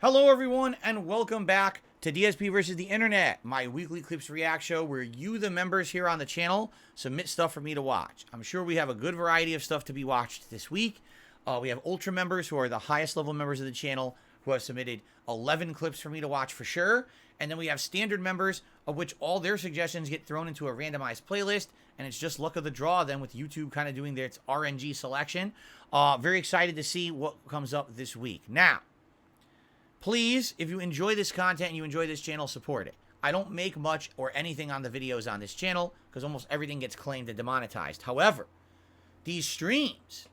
Hello everyone and welcome back to DSP versus the Internet, my weekly clips react show where you, the members here on the channel, submit stuff for me to watch. I'm sure we have a good variety of stuff to be watched this week. We have Ultra members who are the highest level members of the channel who have submitted 11 clips for me to watch for sure. And then we have standard members of which all their suggestions get thrown into a randomized playlist. And it's just luck of the draw then with YouTube kind of doing their RNG selection. Very excited to see what comes up this week. Now, please, if you enjoy this content and you enjoy this channel, support it. I don't make much or anything on the videos on this channel because almost everything gets claimed and demonetized. However, these streams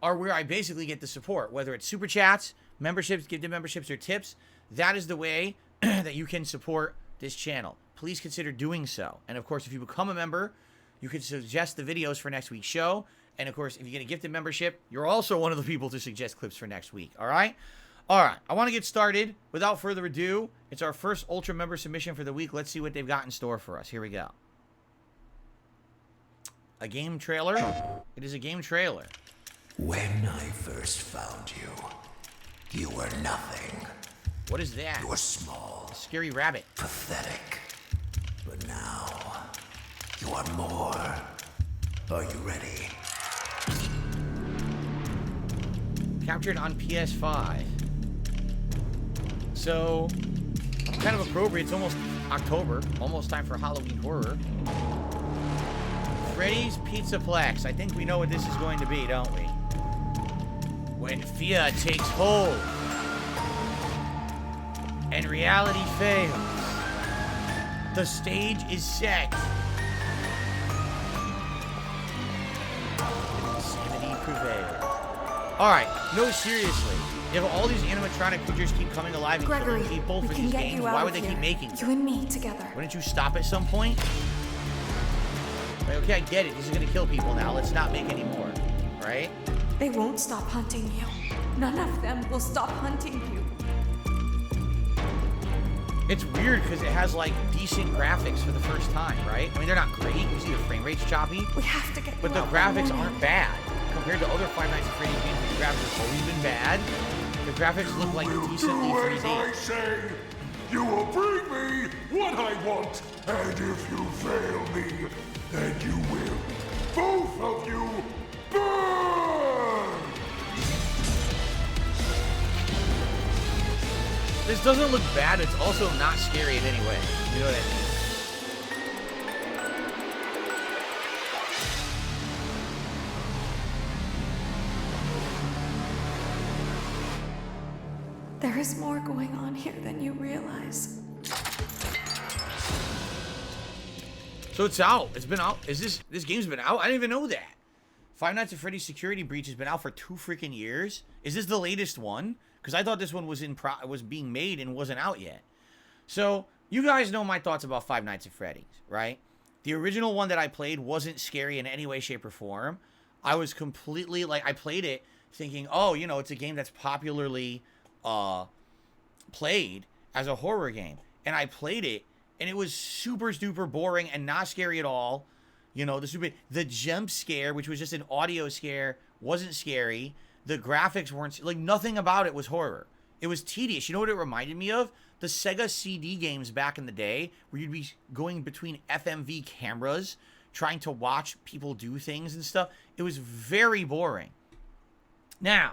are where I basically get the support, whether it's super chats, memberships, gifted memberships, or tips. That is the way that you can support this channel. Please consider doing so. And of course, if you become a member, you can suggest the videos for next week's show. And of course, if you get a gifted membership, you're also one of the people to suggest clips for next week. All right? All right, I want to get started. Without further ado, it's our first Ultra member submission for the week. Let's see what they've got in store for us. Here we go. A game trailer? It is a game trailer. When I first found you, you were nothing. What is that? You were small. A scary rabbit. Pathetic. But now, you are more. Are you ready? Captured on PS5. So, kind of appropriate. It's almost October. Almost time for Halloween horror. Freddy's Pizzaplex. I think we know what this is going to be, don't we? When fear takes hold and reality fails, the stage is set. Insanity prevails. Alright, no, seriously. If all these animatronic creatures keep coming alive and killing people for these games, why would they keep making them? You and me together. Wouldn't you stop at some point? Like, okay, I get it. This is gonna kill people now. Let's not make any more. Right? They won't stop hunting you. None of them will stop hunting you. It's weird because it has like decent graphics for the first time, right? I mean, they're not great. You see the frame rate's choppy. We have to get But the graphics aren't bad. Compared to other Five Nights at Freddy's games where the graphics have always been bad, the graphics look like decently 3D. I say, you will bring me what I want, and if you fail me, then you will, both of you, burn! This doesn't look bad, it's also not scary in any way. You know what I mean? There is more going on here than you realize. So it's out. It's been out. This game's been out? I didn't even know that. Five Nights at Freddy's Security Breach has been out for 2 freaking years. Is this the latest one? Because I thought this one was was being made and wasn't out yet. So you guys know my thoughts about Five Nights at Freddy's, right? The original one that I played wasn't scary in any way, shape, or form. I was completely like, I played it thinking, oh, you know, it's a game that's popularly played as a horror game, and I played it and it was super duper boring and not scary at all. You know, the jump scare, which was just an audio scare, wasn't scary. The graphics weren't, like, nothing about it was horror. It was tedious. You know what it reminded me of? The Sega CD games back in the day where you'd be going between FMV cameras trying to watch people do things and stuff. It was very boring. Now,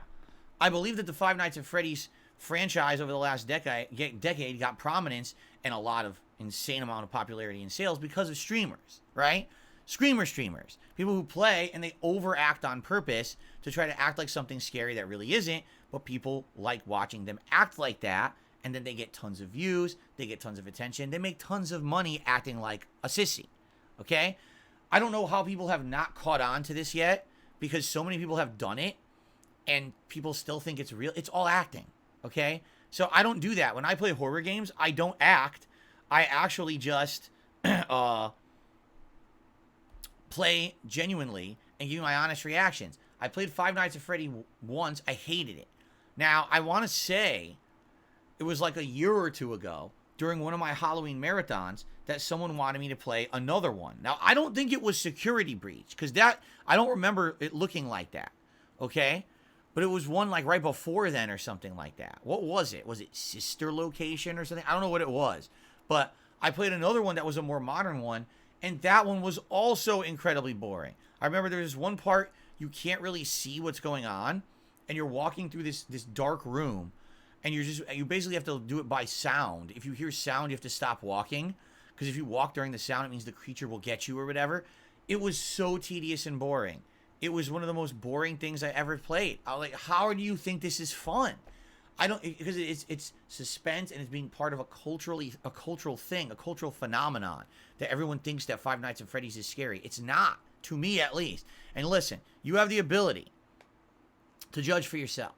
I believe that the Five Nights at Freddy's franchise over the last decade got prominence and a lot of insane amount of popularity in sales because of streamers, right? Streamers. People who play and they overact on purpose to try to act like something scary that really isn't, but people like watching them act like that, and then they get tons of views, they get tons of attention, they make tons of money acting like a sissy, okay? I don't know how people have not caught on to this yet because so many people have done it and people still think it's real. It's all acting, okay? So I don't do that. When I play horror games, I don't act. I actually just play genuinely and give you my honest reactions. I played Five Nights at Freddy once. I hated it. Now, I want to say it was like a year or two ago during one of my Halloween marathons that someone wanted me to play another one. Now, I don't think it was Security Breach because that, I don't remember it looking like that, okay? but it was one like right before then or something like that. What was it? Was it Sister Location or something? I don't know what it was, but I played another one that was a more modern one, and that one was also incredibly boring. I remember there was one part you can't really see what's going on, and you're walking through this dark room, and you basically have to do it by sound. If you hear sound, you have to stop walking, because if you walk during the sound, it means the creature will get you or whatever. It was so tedious and boring. It was one of the most boring things I ever played. I was like, how do you think this is fun? I don't, because it's suspense, and it's being part of a cultural thing, a cultural phenomenon that everyone thinks that Five Nights at Freddy's is scary. It's not, to me at least. And listen, you have the ability to judge for yourself.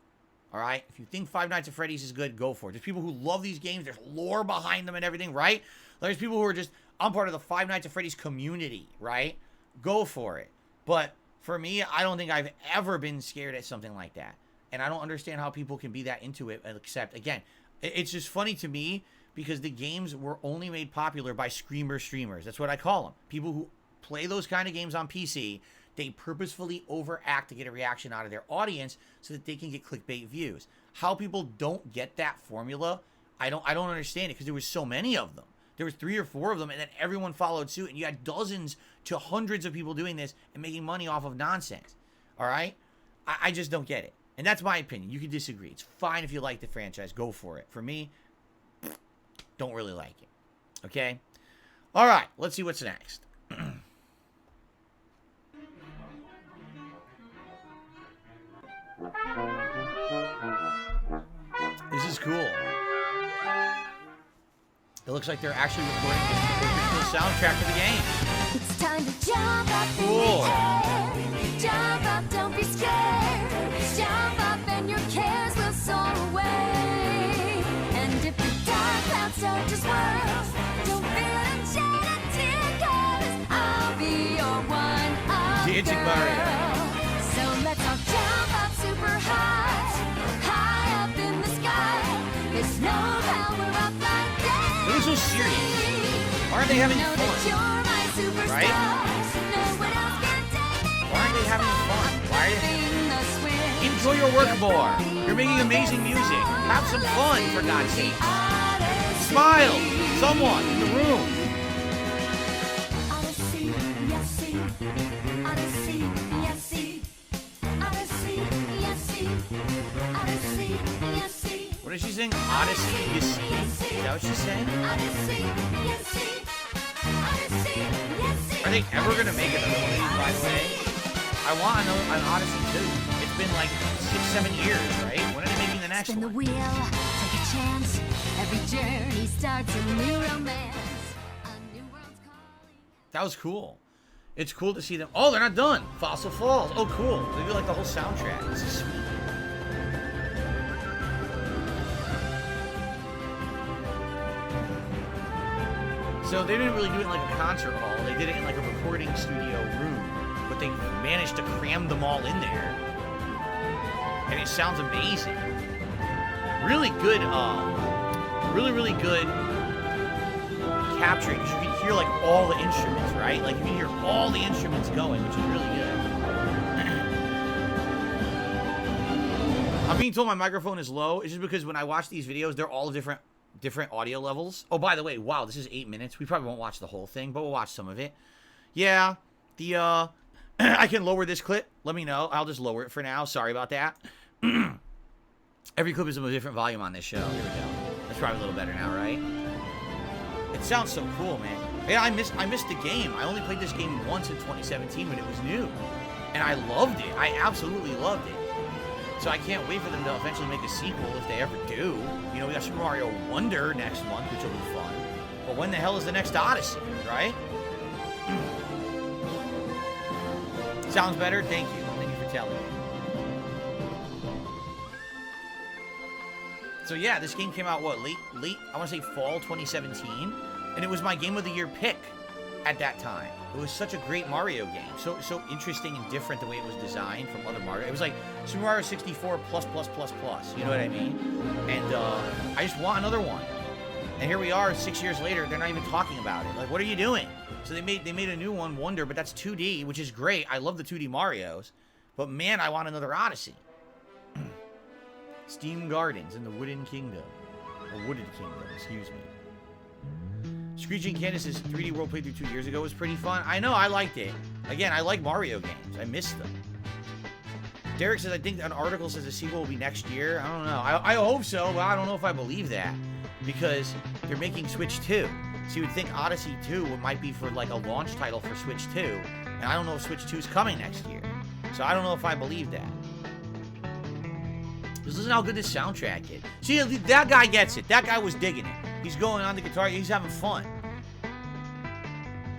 All right? If you think Five Nights at Freddy's is good, go for it. There's people who love these games. There's lore behind them and everything, right? There's people who are just, I'm part of the Five Nights at Freddy's community, right? Go for it. But for me, I don't think I've ever been scared at something like that. And I don't understand how people can be that into it, except, again, it's just funny to me because the games were only made popular by screamer streamers. That's what I call them. People who play those kind of games on PC, they purposefully overact to get a reaction out of their audience so that they can get clickbait views. How people don't get that formula, I don't understand it, because there was so many of them. There was 3 or 4 of them, and then everyone followed suit, and you had dozens to hundreds of people doing this and making money off of nonsense. All right? I just don't get it. And that's my opinion. You can disagree. It's fine if you like the franchise. Go for it. For me, don't really like it. Okay? All right. Let's see what's next. This is cool. It looks like they're actually recording the soundtrack to the game. It's time to jump up Cool. in the air. Jump up, don't be scared. Jump up and your cares will soar away. And if the dark clouds start to swirl, don't feel enchanted, 'cause I'll be your one-up Dancing girl. Mario. So let's all jump up super high, high up in the sky. There's no power up like that. It was so serious. Aren't they having Know that fun? you're my superstar. Right? No one else can take me. Why aren't they having fun? Why are they... In the swim. Enjoy your work more. You're making amazing music. Have some fun, for God's sake. Smile. Someone in the room. Odyssey, yes, see. Odyssey, yes, see. Odyssey, yes, see. Odyssey, yes, see. What did she sing? Odyssey, you see? Is that what she's saying? Odyssey, yes, see. Odyssey, yes, see. Are they ever going to make another one, by the way? I want an Odyssey too. It's been like 6-7 years, right? When are they making the next Spin the one? wheel, take a chance. Every journey starts a new romance. A new world's calling. That was cool. It's cool to see them. Oh, they're not done. Fossil Falls. Oh, cool. They do like the whole soundtrack. This is sweet. So they didn't really do it in like a concert hall. They did it in like a recording studio room. But they managed to cram them all in there. And it sounds amazing. Really good, really good capturing, because you can hear like all the instruments, right? Like you can hear all the instruments going, which is really good. I'm being told my microphone is low. It's just because when I watch these videos, they're all different audio levels. Oh, by the way, wow, this is 8 minutes. We probably won't watch the whole thing, but we'll watch some of it. Yeah, the I can lower this clip. Let me know. I'll just lower it for now. Sorry about that. Every clip is a different volume on this show. Here we go. That's probably a little better now, right? It sounds so cool, man. Yeah, I missed the game. I only played this game once in 2017 when it was new. And I loved it. I absolutely loved it. So I can't wait for them to eventually make a sequel if they ever do. You know, we got Super Mario Wonder next month, which will be fun. But when the hell is the next Odyssey, right? Sounds better? Thank you. Thank you for telling me. So yeah, this game came out, what, late, I want to say fall 2017. And it was my Game of the Year pick at that time. It was such a great Mario game. So interesting and different the way it was designed from other Mario. It was like Super Mario 64 plus. You know what I mean? And I just want another one. And here we are 6 years later, they're not even talking about it. Like, what are you doing? So they made a new one, Wonder, but that's 2D, which is great. I love the 2D Marios. But man, I want another Odyssey. Steam Gardens in the Wooden Kingdom. Or Wooded Kingdom, excuse me. Screeching Candace's 3D World playthrough 2 years ago was pretty fun. I know, I liked it. Again, I like Mario games. I missed them. Derek says, I think an article says the sequel will be next year. I don't know. I hope so, but I don't know if I believe that. Because they're making Switch 2. So you would think Odyssey 2 might be for like a launch title for Switch 2. And I don't know if Switch 2 is coming next year. So I don't know if I believe that. Just listen how good this soundtrack is. See, that guy gets it. That guy was digging it. He's going on the guitar. He's having fun.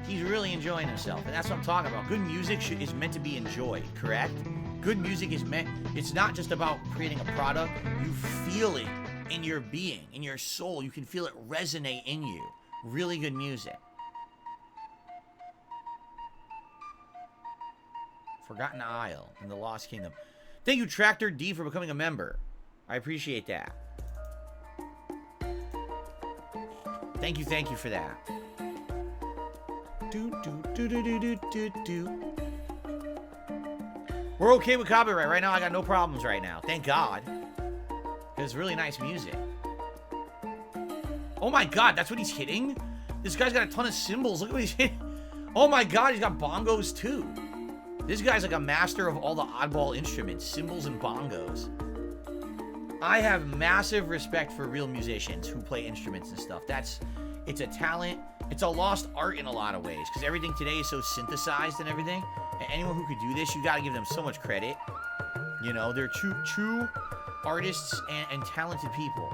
He's really enjoying himself. And that's what I'm talking about. Good music is meant to be enjoyed, correct? Good music is meant... It's not just about creating a product. You feel it in your being, in your soul. You can feel it resonate in you. Really good music. Forgotten Isle in the Lost Kingdom. Thank you, Tractor D, for becoming a member. I appreciate that. Thank you for that. We're okay with copyright right now. I got no problems right now. Thank God. It's really nice music. Oh my God, that's what he's hitting? This guy's got a ton of cymbals. Look at what he's hitting. Oh my God, he's got bongos too. This guy's like a master of all the oddball instruments, cymbals and bongos. I have massive respect for real musicians who play instruments and stuff. It's a talent. It's a lost art in a lot of ways because everything today is so synthesized and everything. And anyone who could do this, you got to give them so much credit. You know, they're true artists and talented people.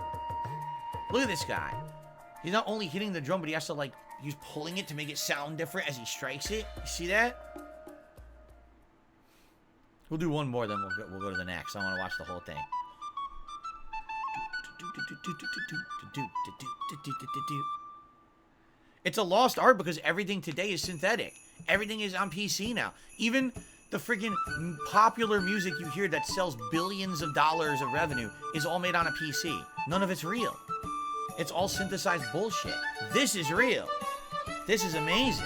Look at this guy. He's not only hitting the drum, but he has to like, he's pulling it to make it sound different as he strikes it. You see that? We'll do one more, then we'll go to the next. I want to watch the whole thing. It's a lost art because everything today is synthetic. Everything is on PC now. Even the freaking popular music you hear that sells billions of dollars of revenue is all made on a PC. None of it's real. It's all synthesized bullshit. This is real. This is amazing.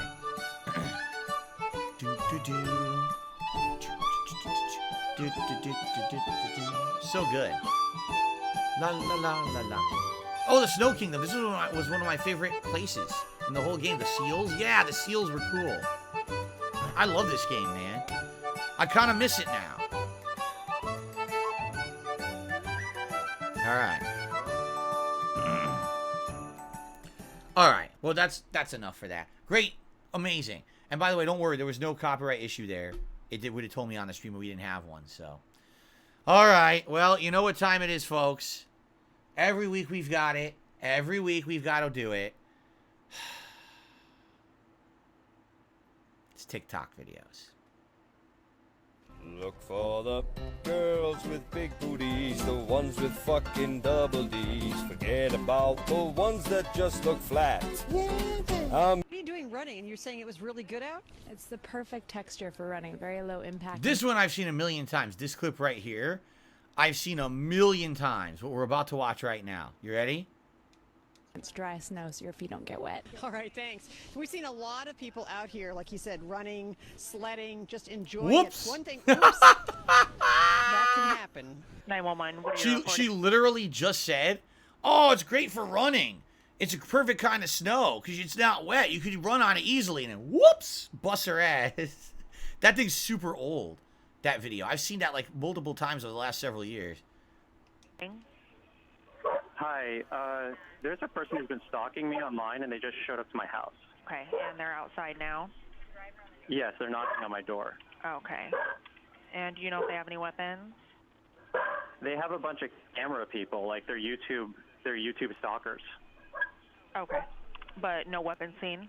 So good. La la la la la. Oh, the Snow Kingdom. This was one of my favorite places in the whole game. The seals. Yeah, the seals were cool. I love this game, man. I kind of miss it now. All right. All right. Well, that's enough for that. Great. Amazing. And by the way, don't worry. There was no copyright issue there. It would have told me on the stream, but we didn't have one, so. All right. Well, you know what time it is, folks. Every week we've got it. Every week we've got to do it. It's TikTok videos. Look for the girls with big booties, the ones with fucking double D's. Forget about the ones that just look flat. What are you doing running? And you're saying it was really good out? It's the perfect texture for running. Very low impact. This one I've seen a million times. This clip right here, I've seen a million times. What we're about to watch right now. You ready? It's dry snow, so your feet don't get wet. All right, thanks. We've seen a lot of people out here, like you said, running, sledding, just enjoying Whoops. it. One thing, oops, that can happen. 911. What are you She literally just said, "Oh, it's great for running. It's a perfect kind of snow because it's not wet. You could run on it easily." And then, whoops, bust her ass. That thing's super old. That video. I've seen that like multiple times over the last several years. Hi, there's a person who's been stalking me online, and they just showed up to my house. Okay, and they're outside now? Yes, they're knocking on my door. Okay. And do you know if they have any weapons? They have a bunch of camera people, like they're YouTube stalkers. Okay. But no weapons seen?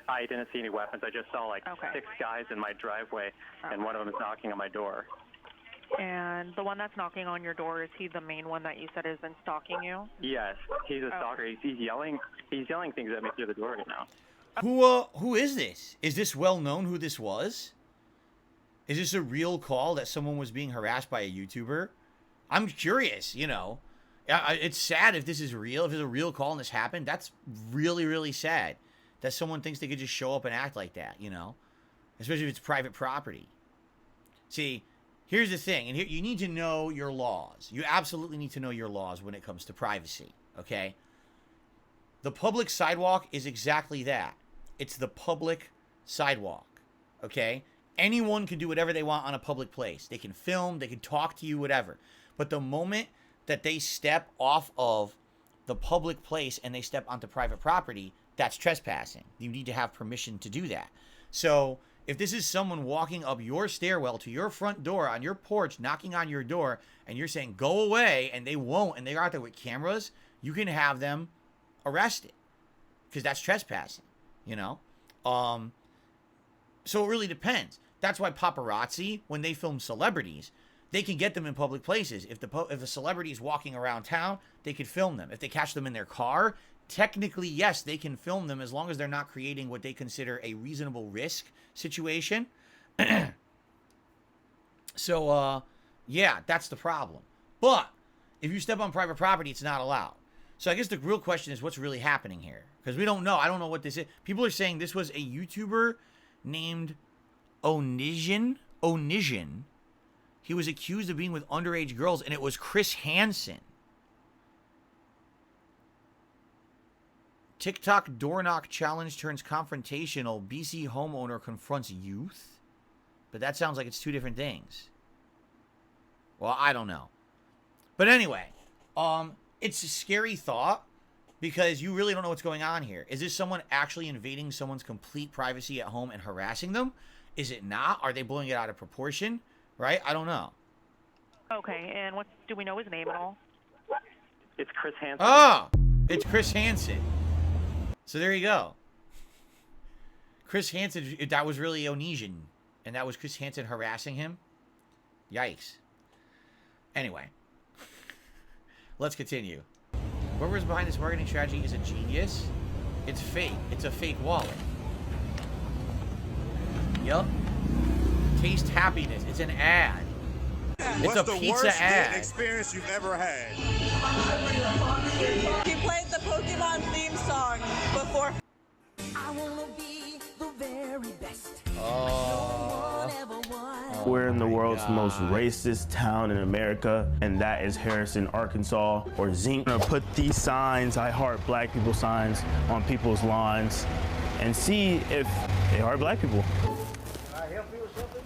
I didn't see any weapons. I just saw like Okay. 6 guys in my driveway, and one of them is knocking on my door. And the one that's knocking on your door, is he the main one that you said has been stalking you? Yes, he's a stalker. He's yelling things at me through the door right now. Who is this? Is this well known who this was? Is this a real call that someone was being harassed by a YouTuber? I'm curious, you know. It's sad if this is real. If it's a real call and this happened, that's really, really sad. That someone thinks they could just show up and act like that, you know. Especially if it's private property. See, here's the thing, and here you need to know your laws. You absolutely need to know your laws when it comes to privacy, okay? The public sidewalk is exactly that. It's the public sidewalk, okay? Anyone can do whatever they want on a public place. They can film, they can talk to you, whatever. But the moment that they step off of the public place and they step onto private property, that's trespassing. You need to have permission to do that. So if this is someone walking up your stairwell to your front door on your porch, knocking on your door, and you're saying, go away, and they won't, and they're out there with cameras, you can have them arrested because that's trespassing, you know? So it really depends. That's why paparazzi, when they film celebrities, they can get them in public places. If the celebrity is walking around town, they could film them. If they catch them in their car, technically, yes, they can film them as long as they're not creating what they consider a reasonable risk situation. So, yeah, that's the problem. But if you step on private property, it's not allowed. So I guess the real question is what's really happening here? Because we don't know. I don't know what this is. People are saying this was a YouTuber named Onision. He was accused of being with underage girls, and it was Chris Hansen. TikTok door knock challenge turns confrontational. BC homeowner confronts youth. But that sounds like it's two different things. Well, I don't know. But anyway, it's a scary thought because you really don't know what's going on here. Is this someone actually invading someone's complete privacy at home and harassing them? Is it not? Are they blowing it out of proportion? Right? I don't know. Okay, and do we know his name at all? It's Chris Hansen. Oh, it's Chris Hansen. So there you go. Chris Hansen, that was really Onesian. And that was Chris Hansen harassing him? Yikes. Anyway. Let's continue. Whoever's behind this marketing strategy is a genius. It's fake. It's a fake wallet. Yup. Taste happiness. It's an ad. It's a pizza ad. Experience you've ever had? He played the Pokemon theme song before. I wanna be the very best. We're in the world's most racist town in America, and that is Harrison, Arkansas, or Zinc. I'm gonna put these signs, I heart black people signs, on people's lawns and see if they heart black people.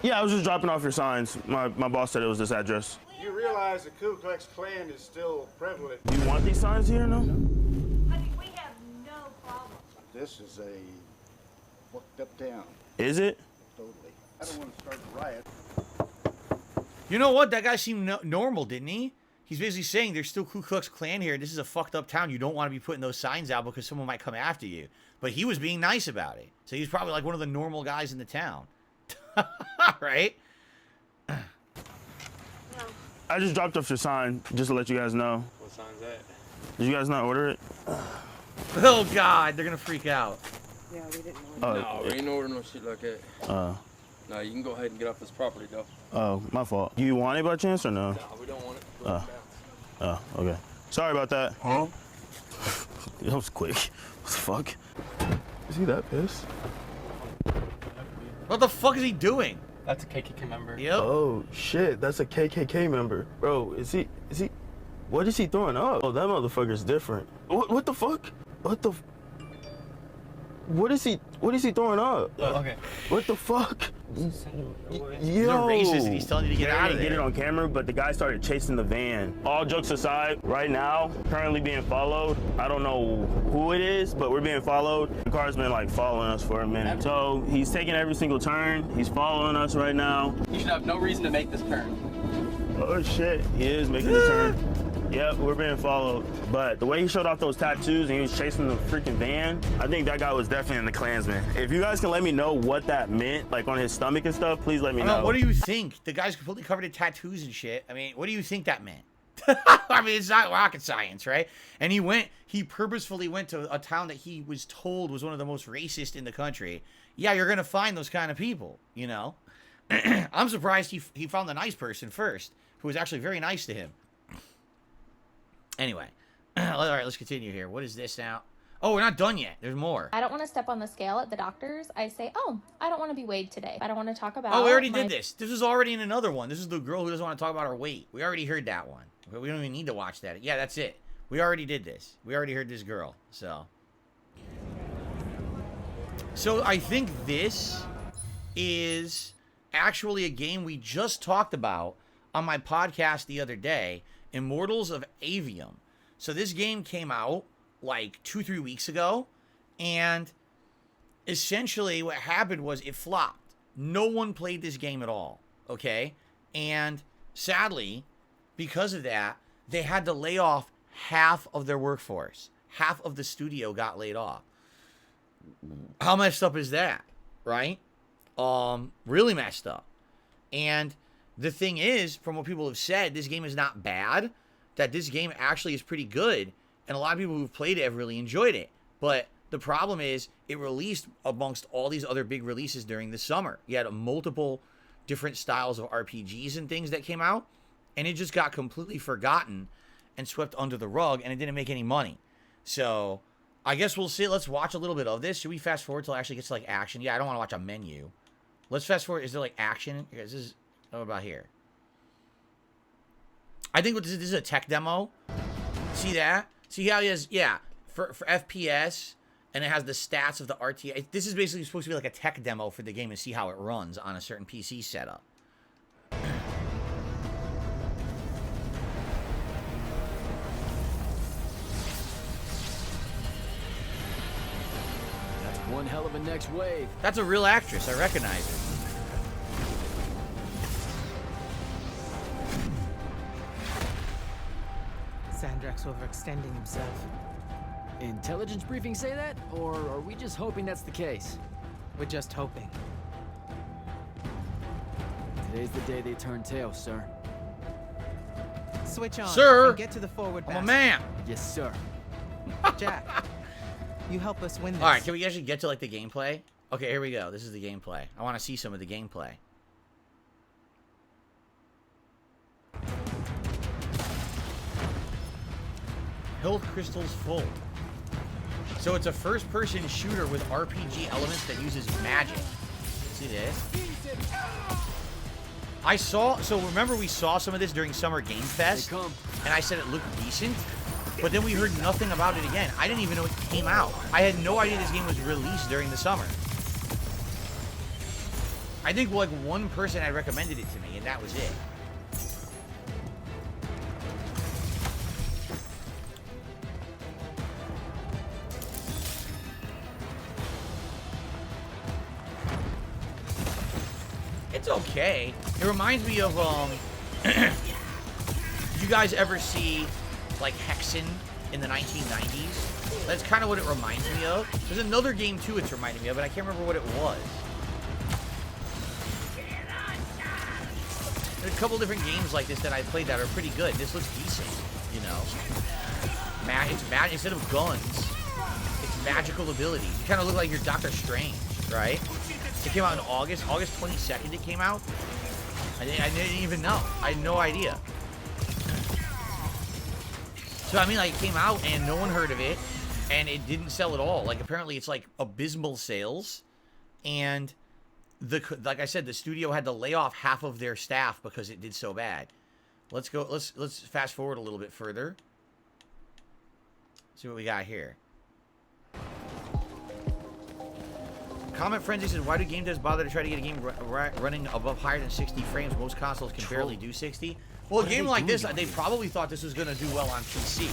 Yeah, I was just dropping off your signs. My boss said it was this address. You realize the Ku Klux Klan is still prevalent. Do you want these signs here or no? Honey, we have no problem. This is a fucked up town. Is it? Totally. I don't want to start a riot. You know what? That guy seemed normal, didn't he? He's basically saying there's still Ku Klux Klan here. This is a fucked up town. You don't want to be putting those signs out because someone might come after you. But he was being nice about it. So he's probably like one of the normal guys in the town. Right? No. I just dropped off your sign just to let you guys know. What sign's that? Did you guys not order it? Oh, God. They're going to freak out. Yeah, we didn't order. No, we ain't ordering no shit like that. No, you can go ahead and get off this property, though. Oh, my fault. You want it by chance or no? No, we don't want it. Okay. Sorry about that. Huh? That was quick. What the fuck? Is he that pissed? What the fuck is he doing? That's a KKK member. Yep. Oh, shit. That's a KKK member. Bro, is he... What is he throwing up? Oh, that motherfucker's different. What the fuck? What is he throwing up? Oh, okay. What the fuck? He's a racist and he's telling you to get out of there. Get it on camera, but the guy started chasing the van. All jokes aside, right now, currently being followed. I don't know who it is, but we're being followed. The car's been like following us for a minute. So he's taking every single turn. He's following us right now. You should have no reason to make this turn. Oh shit, he is making the turn. Yep, we're being followed. But the way he showed off those tattoos and he was chasing the freaking van, I think that guy was definitely in the Klansman. If you guys can let me know what that meant, like on his stomach and stuff, please let me know. What do you think? The guy's completely covered in tattoos and shit. I mean, what do you think that meant? I mean, it's not rocket science, right? And he purposefully went to a town that he was told was one of the most racist in the country. Yeah, you're going to find those kind of people, you know? I'm surprised he found the nice person first, who was actually very nice to him. Anyway, all right, let's continue here. What is this now? Oh, we're not done yet. There's more. I don't want to step on the scale at the doctor's. I say, oh, I don't want to be weighed today. I don't want to talk about. Oh, we already did this. This was already in another one. This is the girl who doesn't want to talk about her weight. We already heard that one. We don't even need to watch that. Yeah, that's it. We already did this. We already heard this girl. So I think this is actually a game we just talked about on my podcast the other day, Immortals of Aveum. So this game came out like 2-3 weeks ago, and essentially what happened was it flopped. No one played this game at all, okay? And sadly, because of that, they had to lay off half of their workforce. Half of the studio got laid off. How messed up is that, right? Really messed up. And the thing is, from what people have said, this game is not bad, that this game actually is pretty good, and a lot of people who've played it have really enjoyed it. But the problem is, it released amongst all these other big releases during the summer. You had multiple different styles of RPGs and things that came out, and it just got completely forgotten and swept under the rug, and it didn't make any money. So I guess we'll see. Let's watch a little bit of this. Should we fast forward till it actually gets to like action? Yeah, I don't want to watch a menu. Let's fast forward. Is there like action? This is, what about here? I think this is a tech demo. See that? See how he has, yeah, for FPS, and it has the stats of the RTA. This is basically supposed to be like a tech demo for the game to see how it runs on a certain PC setup. That's one hell of a next wave. That's a real actress. I recognize her. Sandrak's overextending himself. Intelligence briefing say that? Or are we just hoping that's the case? We're just hoping. Today's the day they turn tail, sir. Switch on. Sir! And get to the forward I'm a basket. man! Yes, sir. Jack, you help us win this. Alright, can we actually get to like the gameplay? Okay, here we go. This is the gameplay. I want to see some of the gameplay. Health crystals full. So it's a first-person shooter with RPG elements that uses magic. See this? So remember we saw some of this during Summer Game Fest, and I said it looked decent, but then we heard nothing about it again. I didn't even know it came out. I had no idea this game was released during the summer. I think like one person had recommended it to me, and that was it. It's okay. It reminds me of, did you guys ever see, like, Hexen in the 1990s? That's kind of what it reminds me of. There's another game, too, it's reminding me of, but I can't remember what it was. There's a couple different games like this that I played that are pretty good. This looks decent, you know? Instead of guns, it's magical abilities. You kind of look like you're Doctor Strange, right? It came out in August 22nd it came out. I didn't even know. I had no idea. So, I mean, like, it came out and no one heard of it, and it didn't sell at all. Like, apparently it's, like, abysmal sales, and, like I said, the studio had to lay off half of their staff because it did so bad. Let's fast forward a little bit further. See what we got here. Comment Frenzy says, why do game devs bother to try to get a game running above higher than 60 frames? Most consoles can barely do 60. Well, a game like this, they probably thought this was going to do well on PC.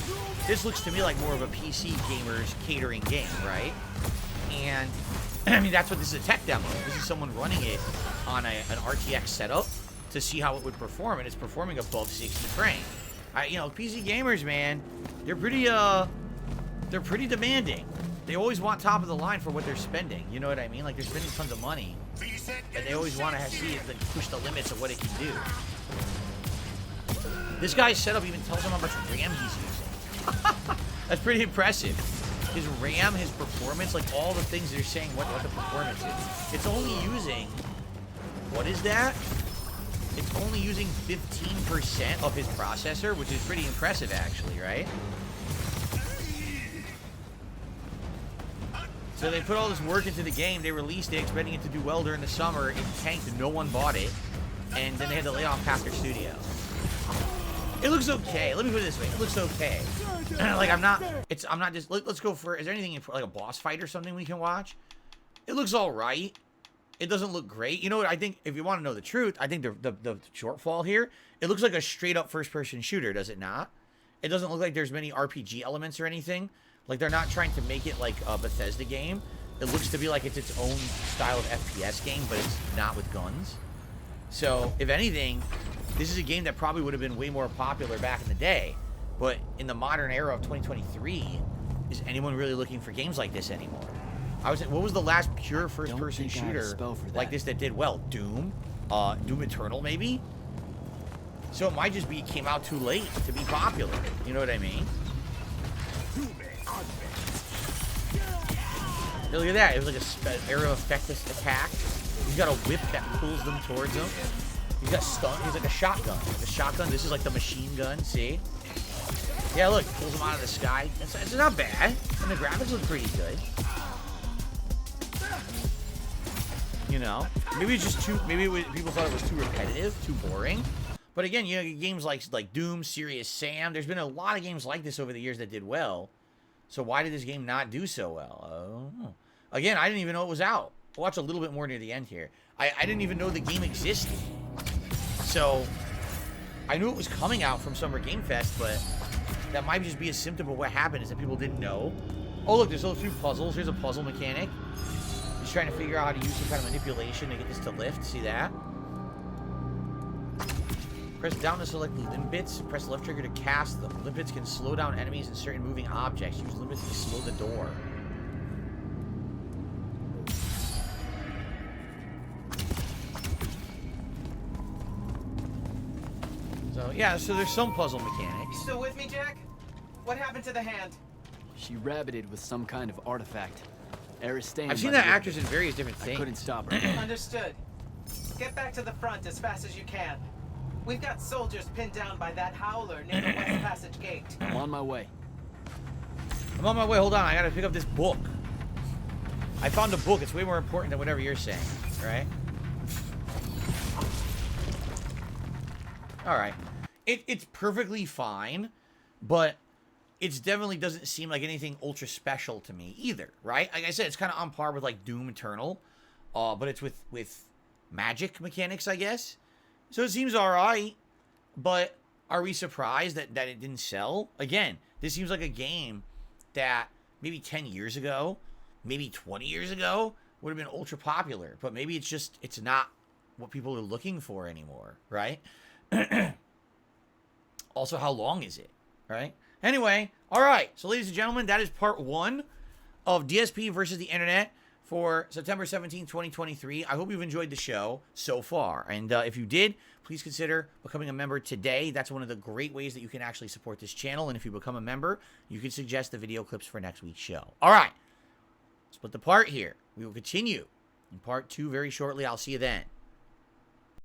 This looks to me like more of a PC gamers catering game, right? And, I mean, that's what this is, a tech demo. This is someone running it on an RTX setup to see how it would perform, and it's performing above 60 frames. You know, PC gamers, man, they're pretty demanding. They always want top of the line for what they're spending. You know what I mean? Like, they're spending tons of money, and they always want to see it and push the limits of what it can do. This guy's setup even tells him how much RAM he's using. That's pretty impressive. His RAM, his performance, like all the things they're saying what the performance is. It's only using, what is that? It's only using 15% of his processor, which is pretty impressive actually, right? So they put all this work into the game. They released it, expecting it to do well during the summer. It tanked. No one bought it. And then they had to lay off half their studio. It looks okay. Let me put it this way. It looks okay. Like, I'm not just... Let's go for... Is there anything for, like, a boss fight or something we can watch? It looks all right. It doesn't look great. You know what? I think, if you want to know the truth, I think the shortfall here, it looks like a straight-up first-person shooter, does it not? It doesn't look like there's many RPG elements or anything. Like, they're not trying to make it like a Bethesda game. It looks to be like it's its own style of FPS game, but it's not with guns. So, if anything, this is a game that probably would have been way more popular back in the day. But in the modern era of 2023, is anyone really looking for games like this anymore? I was, what was the last pure first-person shooter like this that did well? Doom? Doom Eternal, maybe? So it might just be it came out too late to be popular. You know what I mean? Yeah, look at that. It was like a aerial effectless attack. He's got a whip that pulls them towards him. He's got stun. He's like a shotgun. Like a shotgun. This is like the machine gun. See? Yeah, look. Pulls them out of the sky. It's not bad. And the graphics look pretty good. You know? Maybe it's just too... Maybe people thought it was too repetitive, too boring. But again, you know, games like Doom, Serious Sam, there's been a lot of games like this over the years that did well. So why did this game not do so well? Oh. Again, I didn't even know it was out. I'll watch a little bit more near the end here. I didn't even know the game existed. So, I knew it was coming out from Summer Game Fest, but that might just be a symptom of what happened, is that people didn't know. Oh, look, there's those few puzzles. Here's a puzzle mechanic. He's trying to figure out how to use some kind of manipulation to get this to lift. See that? Press down to select limbits. Press left trigger to cast them. Limbits can slow down enemies and certain moving objects. Use limbits to slow the door. So, yeah, so there's some puzzle mechanics. You still with me, Jack? What happened to the hand? She rabbited with some kind of artifact. I've seen that actress in various different things. I couldn't stop her. Understood. Get back to the front as fast as you can. We've got soldiers pinned down by that howler near the West Passage gate. I'm on my way. I'm on my way. Hold on. I gotta pick up this book. I found a book. It's way more important than whatever you're saying. Right? Alright. It's perfectly fine, but it definitely doesn't seem like anything ultra special to me either, right? Like I said, it's kind of on par with like Doom Eternal, but it's with magic mechanics, I guess. So it seems alright, but are we surprised that it didn't sell? Again, this seems like a game that maybe 10 years ago, maybe 20 years ago, would have been ultra popular, but maybe it's not what people are looking for anymore, right? Also, how long is it, right? Anyway, all right. So, ladies and gentlemen, that is part 1 of DSP versus the Internet for September 17, 2023. I hope you've enjoyed the show so far. And if you did, please consider becoming a member today. That's one of the great ways that you can actually support this channel. And if you become a member, you can suggest the video clips for next week's show. All right. Split the part here. We will continue in part 2 very shortly. I'll see you then.